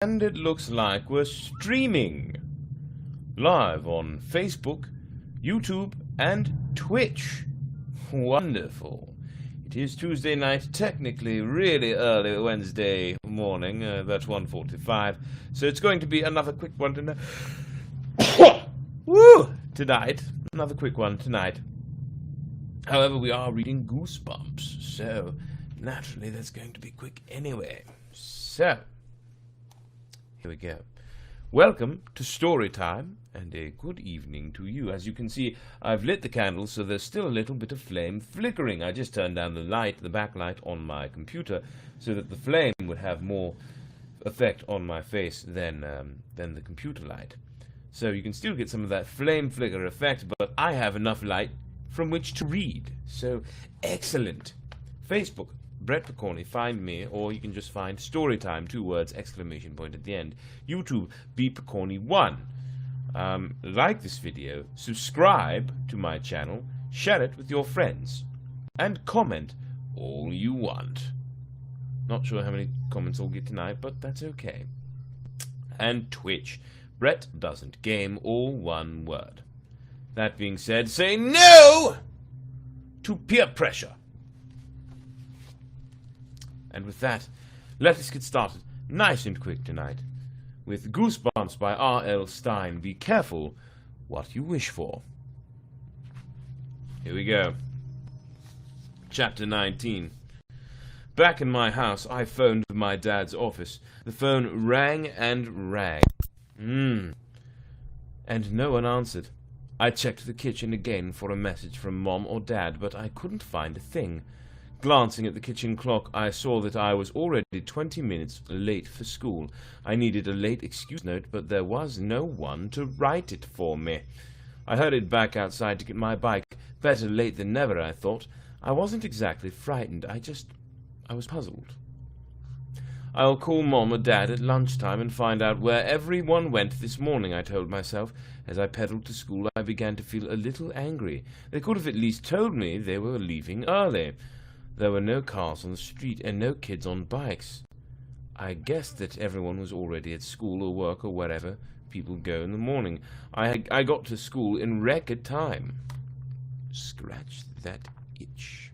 And it looks like we're streaming live on Facebook, YouTube, and Twitch. Wonderful. It is Tuesday night, technically really early Wednesday morning, that's 1:45. So it's going to be another quick one tonight. Woo! Tonight. Another quick one tonight. However, we are reading Goosebumps, so naturally that's going to be quick anyway. So, here we go. Welcome to story time, and a good evening to you. As you can see, I've lit the candles, so there's still a little bit of flame flickering. I just turned down the light, the backlight on my computer, so that the flame would have more effect on my face than the computer light. So you can still get some of that flame flicker effect, but I have enough light from which to read. So, excellent. Facebook, Brett Picorni, find me, or you can just find Storytime, 2 words, exclamation point at the end. YouTube, bpicorni1. Like this video, subscribe to my channel, share it with your friends, and comment all you want. Not sure how many comments I'll get tonight, but that's okay. And Twitch, Brett Doesn't Game, all one word. That being said, say no to peer pressure. And with that, let us get started nice and quick tonight with Goosebumps by R.L. Stine. Be careful what you wish for. Here we go. Chapter 19. Back in my house, I phoned my dad's office. The phone rang and rang. And no one answered. I checked the kitchen again for a message from Mom or Dad, but I couldn't find a thing. Glancing at the kitchen clock, I saw that I was already 20 minutes late for school. I needed a late excuse note, but there was no one to write it for me. I hurried back outside to get my bike. Better late than never, I thought. I wasn't exactly frightened, I was puzzled. I'll call Mom or Dad at lunchtime and find out where everyone went this morning, I told myself. As I pedaled to school, I began to feel a little angry. They could have at least told me they were leaving early. There were no cars on the street and no kids on bikes. I guessed that everyone was already at school or work or wherever people go in the morning. I got to school in record time. Scratch that itch.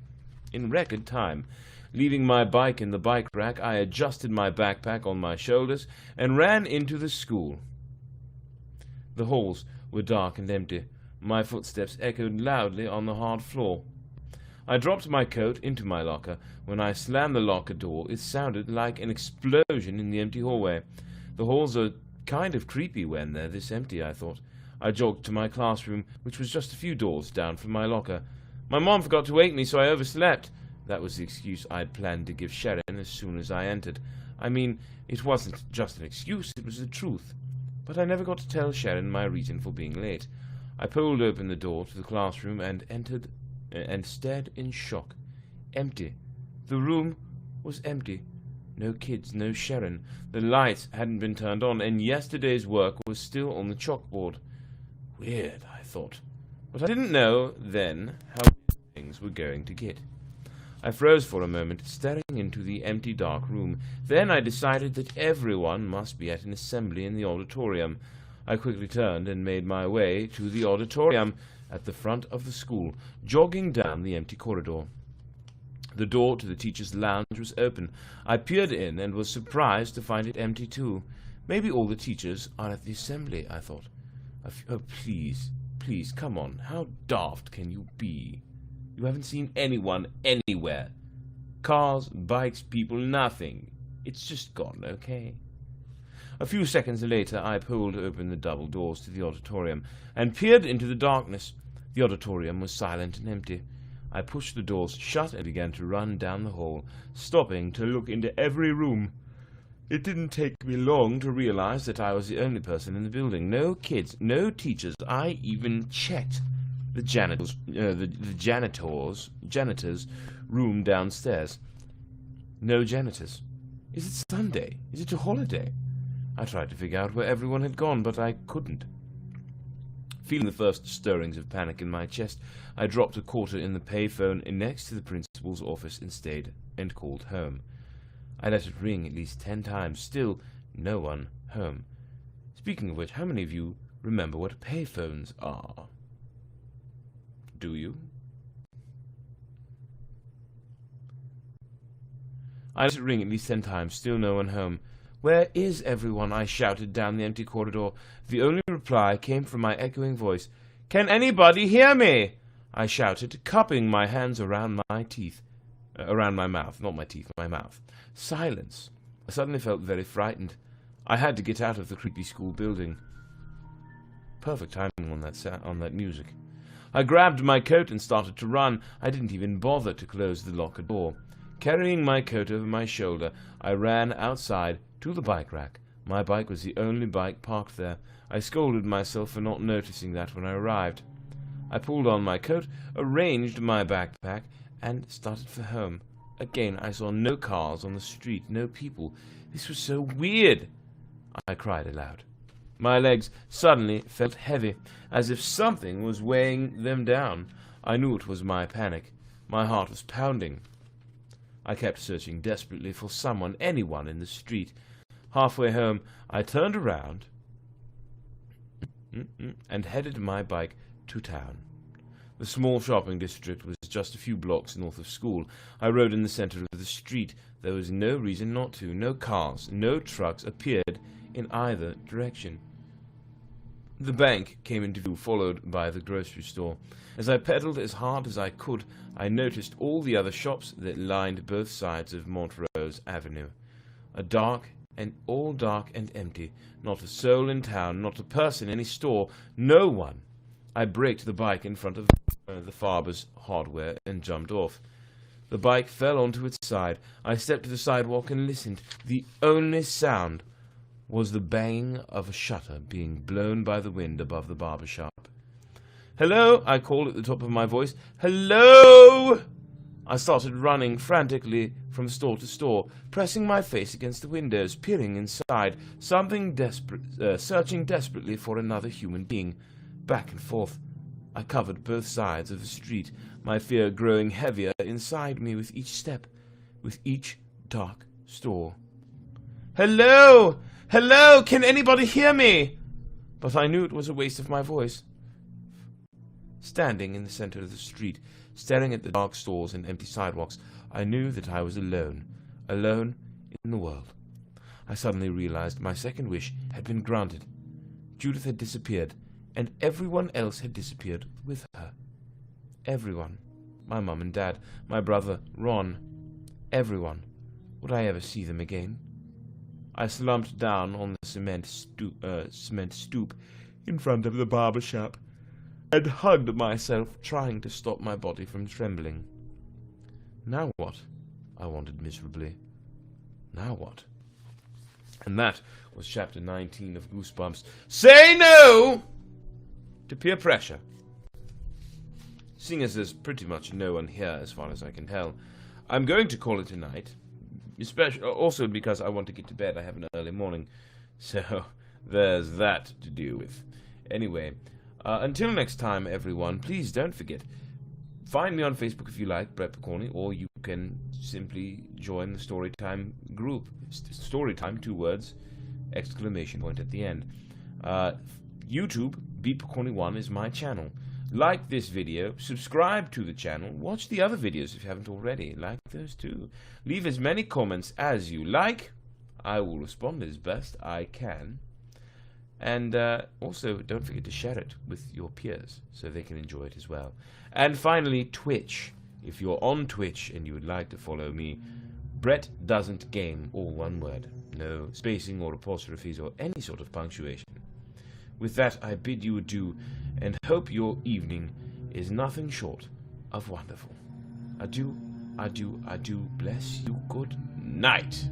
In record time. Leaving my bike in the bike rack, I adjusted my backpack on my shoulders and ran into the school. The halls were dark and empty. My footsteps echoed loudly on the hard floor. I dropped my coat into my locker. When I slammed the locker door, it sounded like an explosion in the empty hallway. The halls are kind of creepy when they're this empty, I thought. I jogged to my classroom, which was just a few doors down from my locker. My mom forgot to wake me, so I overslept. That was the excuse I'd planned to give Sharon as soon as I entered. I mean, it wasn't just an excuse, it was the truth. But I never got to tell Sharon my reason for being late. I pulled open the door to the classroom and entered and stared in shock. Empty. The room was empty. No kids, no Sharon. The lights hadn't been turned on, and yesterday's work was still on the chalkboard. Weird, I thought. But I didn't know then how things were going to get. I froze for a moment, staring into the empty, dark room. Then I decided that everyone must be at an assembly in the auditorium. I quickly turned and made my way to the auditorium at the front of the school, jogging down the empty corridor. The door to the teacher's lounge was open. I peered in and was surprised to find it empty too. Maybe all the teachers are at the assembly, I thought. Oh, please, come on. How daft can you be? You haven't seen anyone anywhere. Cars, bikes, people, nothing. It's just gone, okay? A few seconds later, I pulled open the double doors to the auditorium and peered into the darkness. The auditorium was silent and empty. I pushed the doors shut and began to run down the hall, stopping to look into every room. It didn't take me long to realize that I was the only person in the building. No kids, no teachers. I even checked the janitor's room downstairs. No janitors. Is it Sunday? Is it a holiday? I tried to figure out where everyone had gone, but I couldn't. Feeling the first stirrings of panic in my chest, I dropped a quarter in the payphone next to the principal's office and called home. I let it ring at least 10 times. Still, no one home. Speaking of which, how many of you remember what payphones are? Do you? I let it ring at least 10 times, still no one home. "Where is everyone?" I shouted down the empty corridor. The only reply came from my echoing voice. "Can anybody hear me?" I shouted, cupping my hands around my teeth. Around my mouth, not my teeth, my mouth. Silence. I suddenly felt very frightened. I had to get out of the creepy school building. Perfect timing on that music. I grabbed my coat and started to run. I didn't even bother to close the locker door. Carrying my coat over my shoulder, I ran outside to the bike rack. My bike was the only bike parked there. I scolded myself for not noticing that when I arrived. I pulled on my coat, arranged my backpack, and started for home. Again, I saw no cars on the street, no people. This was so weird. I cried aloud. My legs suddenly felt heavy, as if something was weighing them down. I knew it was my panic. My heart was pounding. I kept searching desperately for someone, anyone in the street. Halfway home, I turned around and headed my bike to town. The small shopping district was just a few blocks north of school. I rode in the center of the street. There was no reason not to. No cars, no trucks appeared in either direction. The bank came into view, followed by the grocery store. As I pedaled as hard as I could, I noticed all the other shops that lined both sides of Montrose Avenue. All dark and empty. Not a soul in town, not a person in any store, no one. I braked the bike in front of the Farber's Hardware and jumped off. The bike fell onto its side. I stepped to the sidewalk and listened. The only sound was the banging of a shutter being blown by the wind above the barber shop. "Hello!" I called at the top of my voice. "Hello!" I started running frantically from store to store, pressing my face against the windows, peering inside, searching desperately for another human being. Back and forth. I covered both sides of the street, my fear growing heavier inside me with each step, with each dark store. "Hello! Hello! Can anybody hear me?" But I knew it was a waste of my voice. Standing in the center of the street, staring at the dark stores and empty sidewalks, I knew that I was alone, alone in the world. I suddenly realized my second wish had been granted. Judith had disappeared, and everyone else had disappeared with her. Everyone. My mum and dad, my brother, Ron. Everyone. Would I ever see them again? I slumped down on the cement stoop in front of the barber shop and hugged myself, trying to stop my body from trembling. Now what? I wondered miserably. Now what? And that was chapter 19 of Goosebumps. Say no to peer pressure. Seeing as there's pretty much no one here as far as I can tell, I'm going to call it a night. Especially, also because I want to get to bed. I have an early morning. So, there's that to deal with. Anyway, until next time, everyone, please don't forget, find me on Facebook if you like, Brett Picorni, or you can simply join the Storytime group. Storytime, 2 words, exclamation point at the end. YouTube, BPicorni1 is my channel. Like this video, subscribe to the channel, watch the other videos if you haven't already, like those too. Leave as many comments as you like. I will respond as best I can. And also, don't forget to share it with your peers so they can enjoy it as well. And finally, Twitch. If you're on Twitch and you would like to follow me, Brett Doesn't Game, all one word. No spacing or apostrophes or any sort of punctuation. With that, I bid you adieu, and hope your evening is nothing short of wonderful. Adieu, adieu, adieu, bless you, good night.